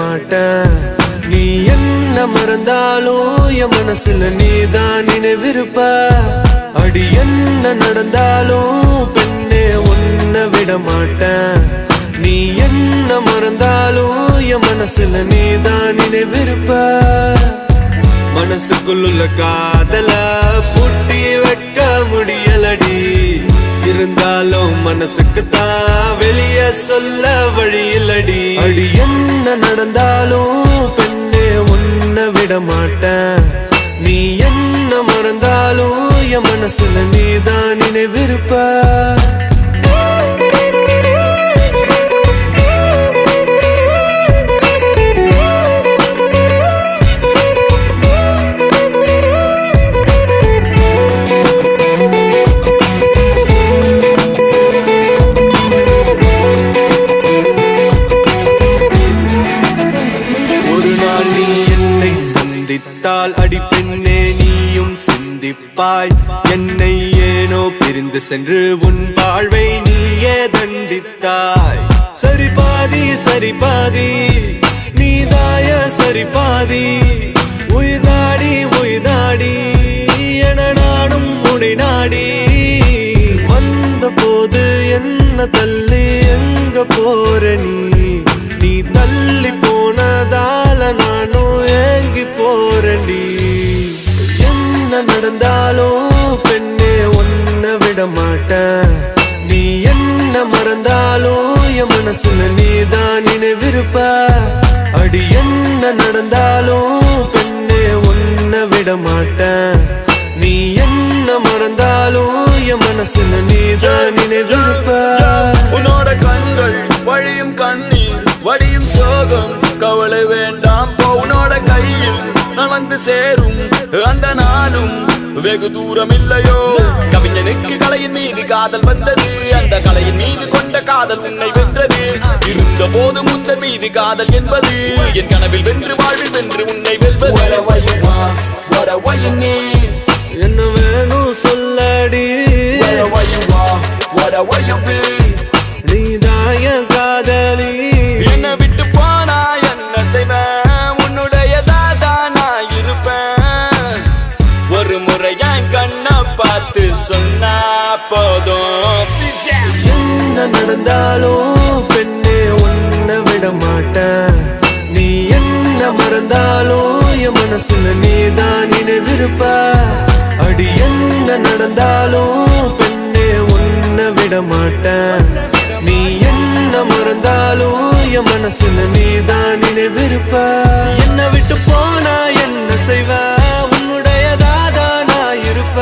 மாட்டேன். நீ என்ன மறந்தாலும் என் மனசுல நீதான் நினைவிருப்ப. அடி என்ன நடந்தாலும் பெண்ணே உன்னை விட மாட்டேன். நீ என்ன மறந்தாலும் என் மனசுல நீதான் நினைவிருப்ப. மனசுக்குள்ள காதல பூட்டி வைக்க முடியலடி. இருந்தாலும் மனசுக்கு தான் வெளியே சொல்ல வழியில்லடி. அடி என்ன நடந்தாலும் பெண்ணே உன்னை விட மாட்டேன். நீ என்ன மறந்தாலும் என் மனசுல நீதான் நினைவிருப்ப. அடி பெண்ணே நீயும் சிந்திப்பாய். என்னை ஏனோ பிரிந்து சென்று உன் வாழ்வை நீயே தண்டித்தாய். சரி பாதி சரி பாதி நீதாய சரி பாதி. உயிர் நாடி என நாடும் உனை நாடி. வந்த போது என்ன தள்ளி எங்க போற நீ தள்ளி போனதால நானும் ஏங்கி போறேன்டி. என்ன நடந்தாலும் பெண்ணே உன்னை விட மாட்டேன். நீ என்ன மறந்தாலும் என் மனசுல நீதான் நினைவிருப்ப. அடி என்ன நடந்தாலும் பெண்ணே உன்னை விட மாட்டேன். நீ என்ன மறந்தாலும் என் மனசுல நீதான் நினைவிருப்ப. உன்னோட கண்கள் வழியும் கண்ணீர் வடியும் சோகம் கவலை வேண்டாம். உன்னோட கையில் நான் வந்து சேரும் அந்த நாளும் வெகு தூரம் இல்லையோ. கவிஞனுக்கு கலையின் மீது காதல் வந்தது. அந்த கலையின் மீது கொண்ட காதல் உன்னை வென்றது. இருந்த போது முந்த மீது காதல் என்பது என் கனவில் வென்று வாழ்வில் வென்று உன்னை வெல்வது. என்ன வேணும் சொல்லடி. நீதாய காதலி. என்ன விட்டு போனா என்ன செய்வேன். உன்னுடையதாதா நான் இருப்பேன். ஒரு முறை என் கண்ணை பார்த்து சொன்னா போதும். என்ன நடந்தாலும் பெண்ணே உன்னை விட மாட்டேன். நீ என்ன மறந்தாலும் என் மனசுல நீதான் நினைவிருப்ப. அடி என்ன நடந்தாலும் பெண்ணே உன்னை விட மாட்டேன். நீ என்ன மறந்தாலும் என் மனசுல நீதான் நினைவிருப்ப. என்ன விட்டு போனா என்ன செய்வ. உன்னுடையதாதா நான் இருப்ப.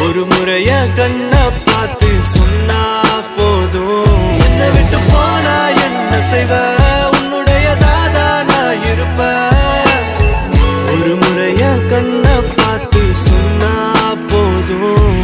ஒரு முறைய கண்ணை பார்த்து சொன்னா போதும். என்ன விட்டு போனா என்ன செய்வ. உன்னுடையதாதா நான் இருப்ப. ஒரு முறைய கண்ணை பார்த்து சொன்னா போதும்.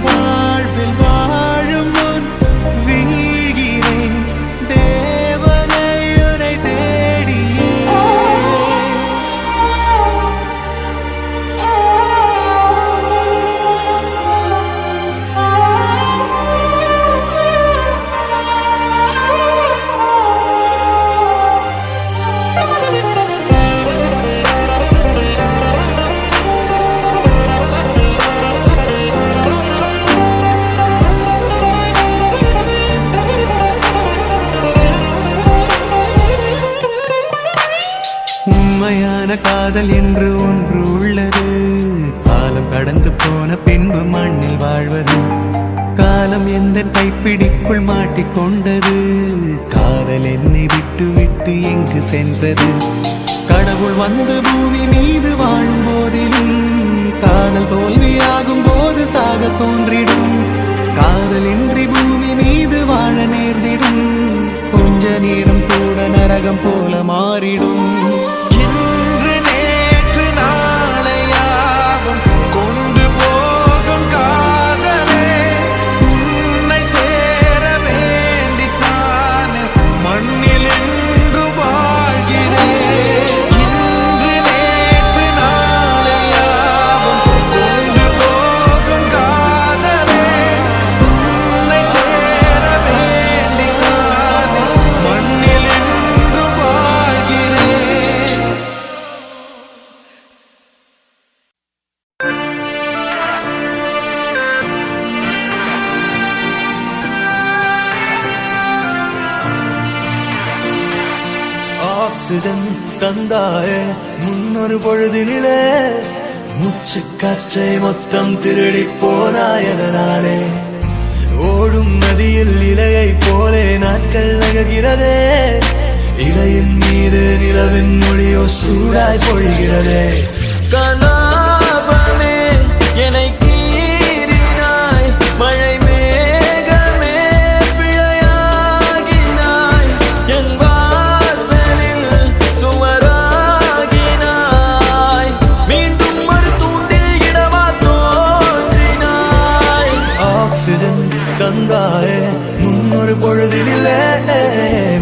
வாழ்வில் வாழும் முன் வீழ்கிறேன். உண்மையான காதல் என்று ஒன்று உள்ளது. காலம் கடந்து போன பின்பு மண்ணில் வாழ்வது. காலம் எந்த கைப்பிடிக்குள் மாட்டிக்கொண்டது. காதல் என்னை விட்டு விட்டு எங்கு சென்றது? கடவுள் வந்து பூமி மீது வாழும் போதிலும் காதல் தோல்வியாகும் போது சாக தோன்றிடும். காதலின்றி பூமி மீது வாழ நேர்ந்திடும். கொஞ்ச நேரம் கூட நரகம் போல மாறிடும். இன்று நேற்று நாளையாகும் கொண்டு போகும் காதலே உன்னை சேர வேண்டித்தானே மண்ணில் என்று வாழ்கிறேன். இன்று நேற்று நாளையாகும் கொண்டு போகும் காதலே உன்னை சேர வேண்டித்தானே மண்ணில் என்று வாழ்கிறேன். ஆக்சிஜன் தந்தாயே முன்னொரு பொழுதினிலே, மூச்சு காற்றை மொத்தம் திருடி போனாயதனாலே. ஓடும் நதியில் இலையை போலே நாட்கள் நகர்கிறதே. இலையின் மீது நிலவின் மொழியோ சூடாய் பொழிகிறதே. கலாபமே என்னை கீறினாய், மழை மேகமே பிழையாகினாய், என் வாசலில் சுவராகினாய், மீண்டும் ஒரு தூண்டில் இடமா தோன்றினாய். ஆக்சிஜன் தந்தாயே முன்னொரு பொழுதினிலே,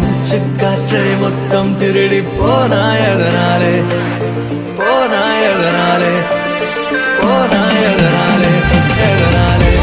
மூச்சு காற்றை மொத்தம் திருடி போனாயதனாலே, போனாயதனாலே, போனாயதனாலே, எதனாலே?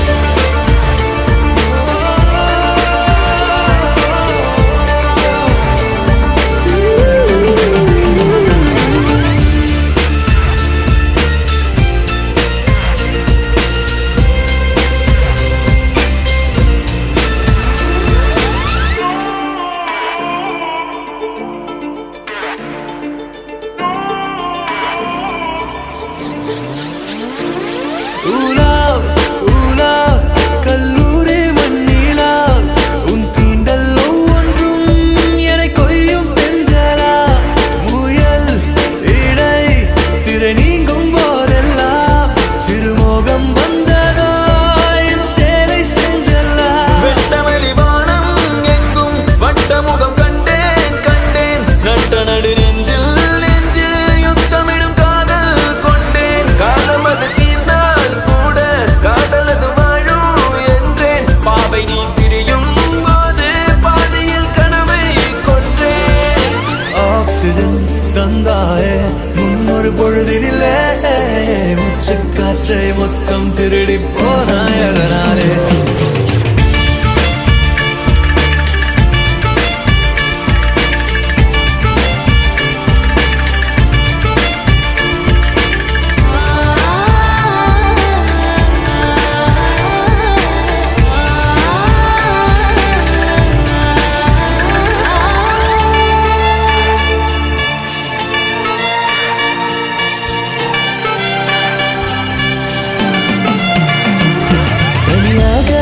ஊலாவ் ஊலாவ் கல்லூரி மண்ணிலா, உன் தீண்டல் ஒவ்வொன்றும் என்னை கொய்யும் தென்றலா. முயல் இடை திரை நீங்கும் போதெல்லாம் சிறுமோகம் வந்ததோ என் சேலை சென்றல்லா. வெட்டவெளி வானம் எங்கும் வட்டமுகம் கண்டேன் கண்டேன், நட்ட நடு நெஞ்சில் நெஞ்சில் யுத்தமிடும் காதல் கொண்டேன். காலம் அது தீர்ந்தால் கூட காதலது வாழும் என்றேன். பாவை நீ பிரியும் போது பாதையில் கனவை கொன்றேன். ஆக்சிஜன் தந்தாயே முன்னொரு பொழுதினிலே, மூச்சு காற்றை மொத்தம் திருடி போனாயதனாலே. தனியாக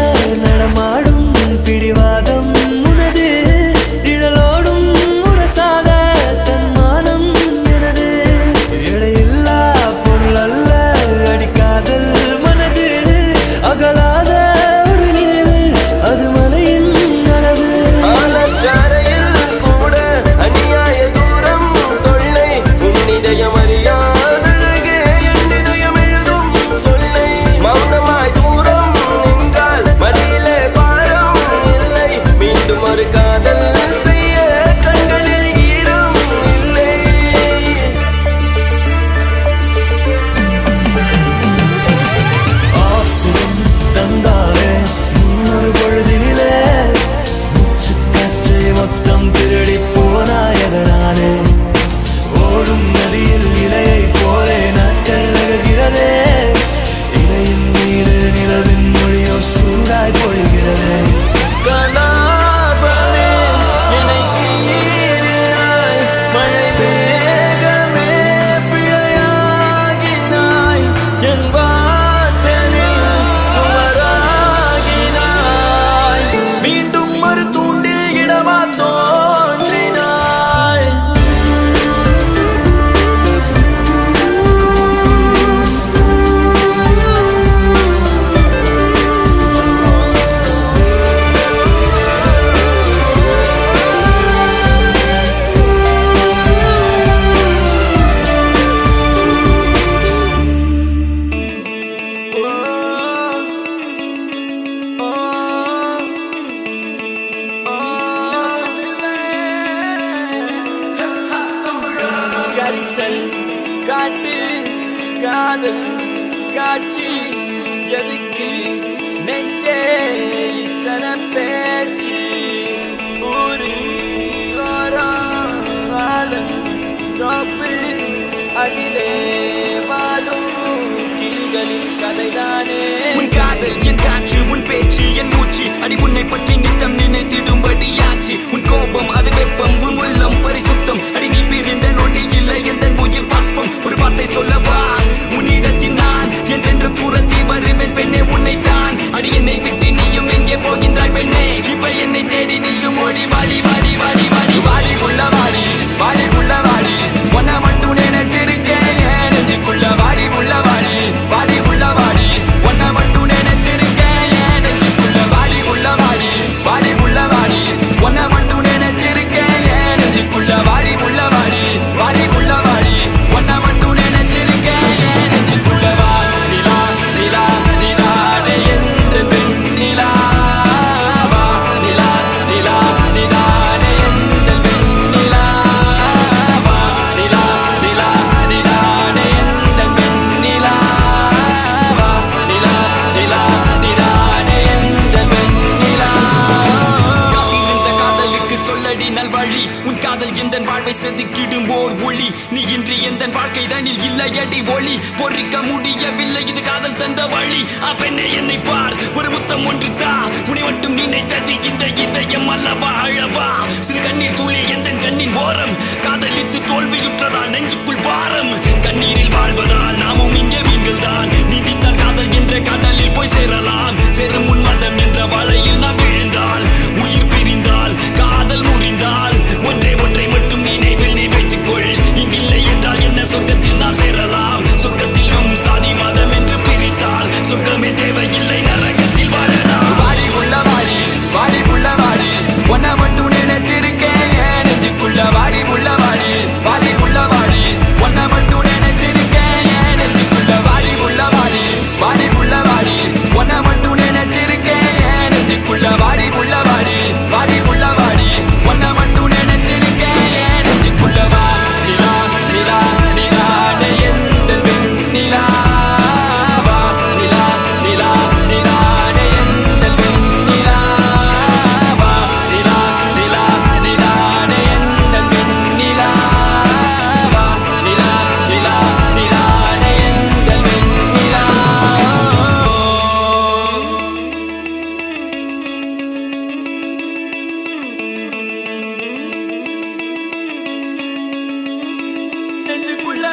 பரிசல் காட்டு காதல் காட்சி எதுக்கு நெஞ்சே இத்தனை பேச்சு ஊரு வாழும் தோப்பு அதிலே வாழும் கிளிகளின் கதைதானே உன் காதல் என் காற்று உன் பேச்சு என் மூச்சு அடி உன்னை பற்றி நித்தம் நினைத்திடும்படியாச்சு உன் கோபம் அது வெப்பம் உன் உள்ளம் பரிசுத்தம் அடி நீ பிரிந்த நொடி இல்லை எந்த உயிர் பாஸ்பம் ஒரு வார்த்தை சொல்லவா உன்னிடத்தில் நான் என்றென்று தூரத்தி வருவேன் பெண்ணே உன்னைத்தான் அடி என்னை விட்டு நீயும் எங்கே போகின்றாய் பெண்ணே இப்ப என்னை தேடி நீயும் ஓடி வாடி வாடி வாடி வாடி வாடி உள்ள வாடி வாடி உள்ள வாடி ஒன்ன மட்டும் நினைச்சிருக்கேன் நெஞ்சுக்குள்ள வாடி உள்ள வாடி வாடி உள்ள வாடி ஒன்ன மட்டும் நினைச்சிருக்கேன் நெஞ்சுக்குள்ள வாடி உள்ள வாடி வாடி உள்ள வாடி ஒன்ன மட்டும் நினைச்சிருக்கேன் நெஞ்சுக்குள்ள வாடி உள்ள வாடி வாடி உள்ள வாடி ஒன்ன மட்டும் நினைச்சிருக்கேன் நெஞ்சுக்குள்ள வா நிலா நிலா நிலா எந்த பெண் நிலா வா நிலா நிலா நிலா எந்த பெண் நிலா வா நிலா நிலா நிலா எந்த பெண் நிலா வா நிலா நிலா நிலா எந்த பெண் நிலா காத்திருந்த காதலுக்கு சொல்லடி நல்வழி உன் காதல் எந்த வாழ்வை செதுக்கிடும் ஓர் ஒளி நீ இன்றி எந்த வாழ்க்கை தனில் இல்லையடி ஒளி பொறிக்க முடியவில்லை இது காதல் தந்த வழி பெண்ணே என்னை பார் ஒரு முத்தம் ஒன்று தா உன்னை மட்டும் நினைத்தது இந்த இதயம் அல்லவா அழவா சிறு கண்ணீர் துளி எந்த கண்ணின் ஓரம் காதலித்து தோல்வியுற்றதால் நெஞ்சுக்குள் பாரம் கண்ணீரில் வாழ்வதால் நாமும் இங்கே மீன்கள் தான் நீந்தித்தால் காதல் என்ற கடலில் போய் சேரலாம் சேரும் உன்மதம் என்ற வலையில் நாம் விழுந்தால் உயிர் பிரிந்தால் காதல் முறிந்தால் ஒன்றை ஒன்றை மட்டும் நினைவில் நீ வைத்துக்கொள் இங்கில்லை என்றால் என்ன சொர்க்கத்தில் நாம் சேரலாம் சொர்க்கத்திலும் சாதி மதம் என்று பிரித்தால் சொர்க்கமே தேவையில்லை நரகத்தில் வாழலாம் வாடி உள்ள வாடி வாடி உள்ள வாடி ஒன்ன மட்டும் நினைச்சிருக்கேன் நெஞ்சுக்குள்ள வாடி உள்ள வாடி வாடி உள்ள வாடி ஒன்ன மட்டும் நினைச்சிருக்கேன் நெஞ்சுக்குள்ள வாடி உள்ள வாடி வாடி உள்ள வாடி ஒன்ன மட்டும் நினைச்சிருக்கேன் நெஞ்சுக்குள்ள வாடி உள்ள வாடி வாடி உள்ள வாடி ஒன்ன மட்டும் நினைச்சிருக்கேன் நெஞ்சுக்குள்ள வா நிலா நிலா நிலா எந்த பெண் நிலா வா நிலா நிலா நிலா எந்த பெண் நிலா வா நிலா நிலா நிலா எந்த பெண் நிலா வா நிலா நிலா நிலா எந்த பெண் நிலா நெஞ்சுக்குள்ள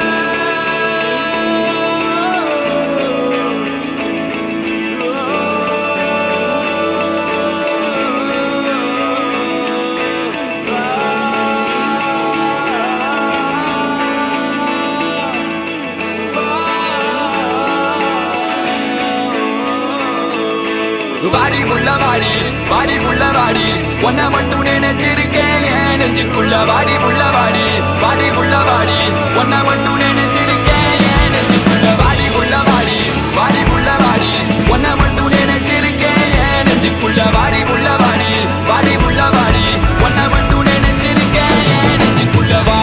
வாடி உள்ள வாடி வாடி உள்ள வாடி ஒன்ன மட்டும் நினைச்சிருக்கேன் நெஞ்சுக்குள்ள வாடி உள்ள வாடி வாடி உள்ள வாடி ஒன்ன மட்டும் நினைச்சிருக்கேன் நெஞ்சுக்குள்ள வாடி உள்ள வாடி வாடி உள்ள வாடி ஒன்ன மட்டும் நினைச்சிருக்கேன் நெஞ்சுக்குள்ள வாடி உள்ள வாடி வாடி உள்ள வாடி ஒன்ன மட்டும் நினைச்சிருக்கேன் நெஞ்சுக்குள்ள வா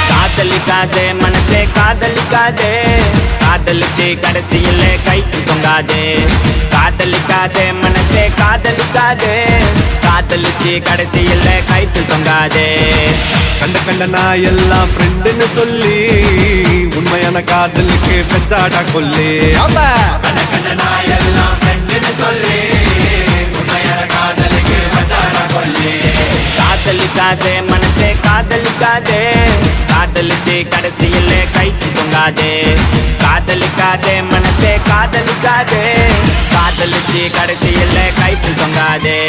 காதலிக்காதே மனசே காதலிக்காதே காதலிச்சு கடைசியில கைக்கு தொங்காதே காதலிக்காதே மனசே காதலிக்காதே காதலிச்சு கடைசியில கைக்கு தொங்காதே கண்ட கண்ட நான் எல்லாம் ஃப்ரெண்டுன்னு சொல்லி உண்மையான காதலுக்கு பெச்சாடா கொல்லி கண்ட கண்ட நாய் எல்லாம் ஃப்ரெண்டுன்னு சொல்லி உண்மையான காதலுக்கு பெச்சாடா கொல்லி காதலிக்காதே மனசே காதலிக்காதே காதலிச்சு கடைசியில கைக்கு தொங்காதே காதலிக்காதே மனசே காதலிக்காதே காதலிச்சு கடைசியில கைக்கு தொங்காதே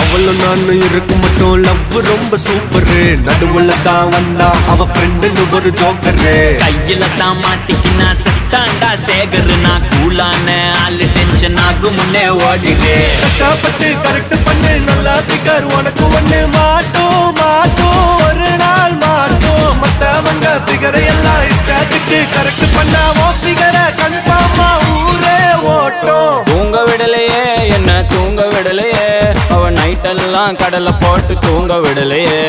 அவளும் நான் இருக்கும் மட்டும் லவ் ரொம்ப சூப்பரு. நடுவுல தான் வந்தா அவ ஃப்ரெண்டுன்னு ஒரு ஜோக்கரு. கையில தான் மாட்டிக்கினா செத்தாண்டா சேகர். நான் கூலான ஆளு டென்ஷன் ஆகும் முன்னே ஓடிடு. கஷ்டப்பட்டு கரெக்ட் பண்ணு நல்லா பிகர் உனக்கு ஒண்ணு மாட்டோம் மாட்டோம் ஒரு நாள் மாட்டோம். மத்தவங்க பிகரை எல்லாம் இஷ்டத்துக்கு கரெக்ட் பண்ணா ஓ பிகரை கன்ஃபார்மா ஊரே ஓட்டும். தூங்க விடலையே என்ன தூங்க விடலையே, அவ நைட்டெல்லாம் கடலை போட்டு தூங்க விடலையே.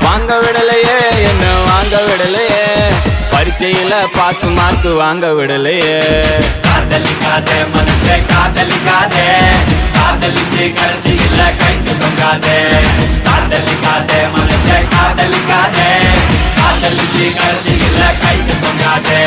வாங்க விடலையே என்ன வாங்க விடலையே, பரீட்சையில பாஸ் மார்க் வாங்க விடலையே. காதலிக்காதே மனசே காதலிக்காதே, காதலிச்சு கடைசியில கைக்கு தொங்காதே. காதலிக்காதே மனசே காதலிக்காதே, காதலிச்சு கடைசியில கைக்கு தொங்காதே.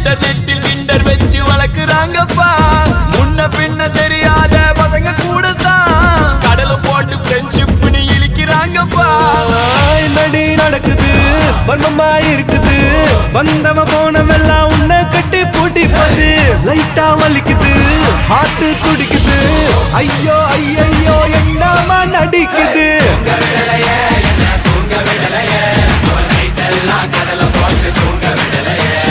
இன்டர்நெட்டில் கிண்டர் வச்சு வளர்க்குறாங்கப்பா. முன்ன பின்ன தெரியாத பசங்க கூட தான் கடல போட்டு ஃப்ரெண்ட்ஷிப்னு இழிக்கிறாங்கப்பா. என்னடி நடக்குது வர்மமா இருக்குது, வந்தவ போனவெல்லாம் உன்னை கட்டி பூட்டி போது. லைட்டா வலிக்குது ஹார்ட் துடிக்குது, ஐயோ ஐயோ என்னமா நடிக்குது. கடல போட்டு தூங்க விடலையே,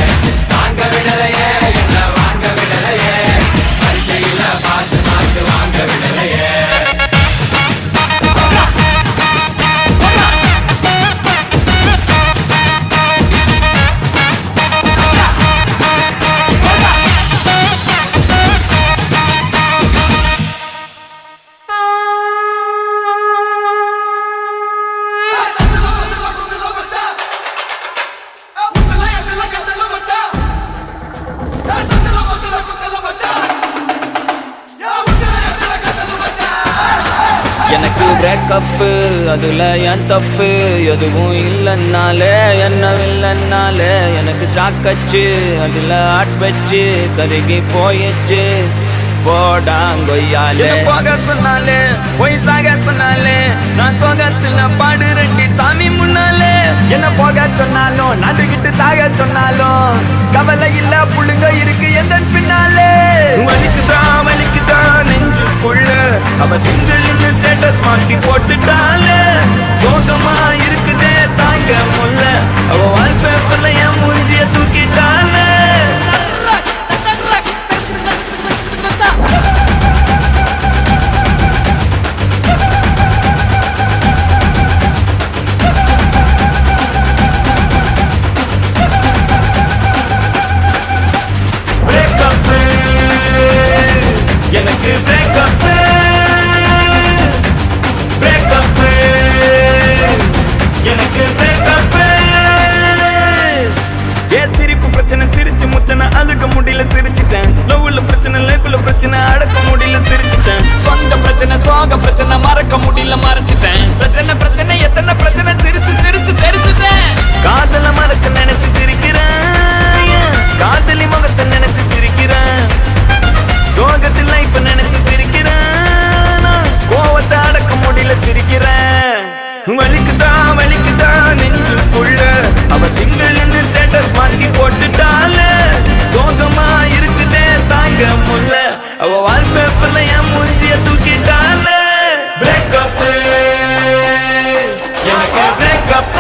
தாங்க விடலையே என்ன வாங்க விடலையே, பரீட்சையில பாஸ் மார்க் வாங்க விடலையே. எனக்கு பிரேக்கப்பு அதுல என் தப்பு எதுவும் இல்லைன்னாலே, என்ன இல்லைன்னாலே எனக்கு சாக்கச்சு அதுல ஆட் வச்சு கருகி போயிடுச்சு. போடாங்கொய்யாலே போக சொன்னாலே போய் சாக சொன்னாலே, நான் சோகத்துல பாடு ரெண்டி சாமி முன்னாலே. என்ன போக சொன்னாலும் நடுக்கிட்டு சாக சொன்னாலும் கவலை இல்ல புள்ளுங்க இருக்கு எந்த பின்னாலே. வலிக்குதா நெஞ்சுக்குள்ள அவ சிங்கிள் இந்த ஸ்டேட்டஸ் மாத்தி போட்டுட்டாலே. சோகமா இருக்குதே தாங்க முல்ல, அவ வால்பேப்பர்ல என் மூஞ்சிய தூக்கிட்டாலே. எனக்கு பிரேக்கப் எனக்கு பிரேக்கப். ஏ சிரிப்பு பிரச்சனை சிரிச்சு முச்சனை அழுக முடியல சிரிச்சிட்டேன். லவ்ல பிரச்சனை லைஃப்ல பிரச்சனை அடக்க முடியல சிரிச்சிட்டேன். சொந்த பிரச்சனை சோக பிரச்சனை மறக்க முடியல மறைச்சிட்டேன். பிரச்சனை எத்தனை பிரச்சனை சிரிச்சு சிரிச்சு தெரிச்சுட்டேன். காதல மறக்க நினைச்சு சிரிக்கிறேன், காதலி முகத்தை நினைச்சு சிரிக்கிறேன். சோகத்தில் லைஃப் நினைச்சு சிரிக்கிறேன், கோவத்தை அடக்க முடியல சிரிக்கிறேன். வலிக்குதா நெஞ்சுக்குள்ள அவ சிங்கிள் இந்த ஸ்டேட்டஸ் மாத்தி போட்டுட்டாலே. சோகமா இருக்குதே தாங்க முல்ல, அவ வால்பேப்பர்ல என் மூஞ்சிய தூக்கிட்டாலே. பிரேக்கப் எனக்கு பிரேக்கப்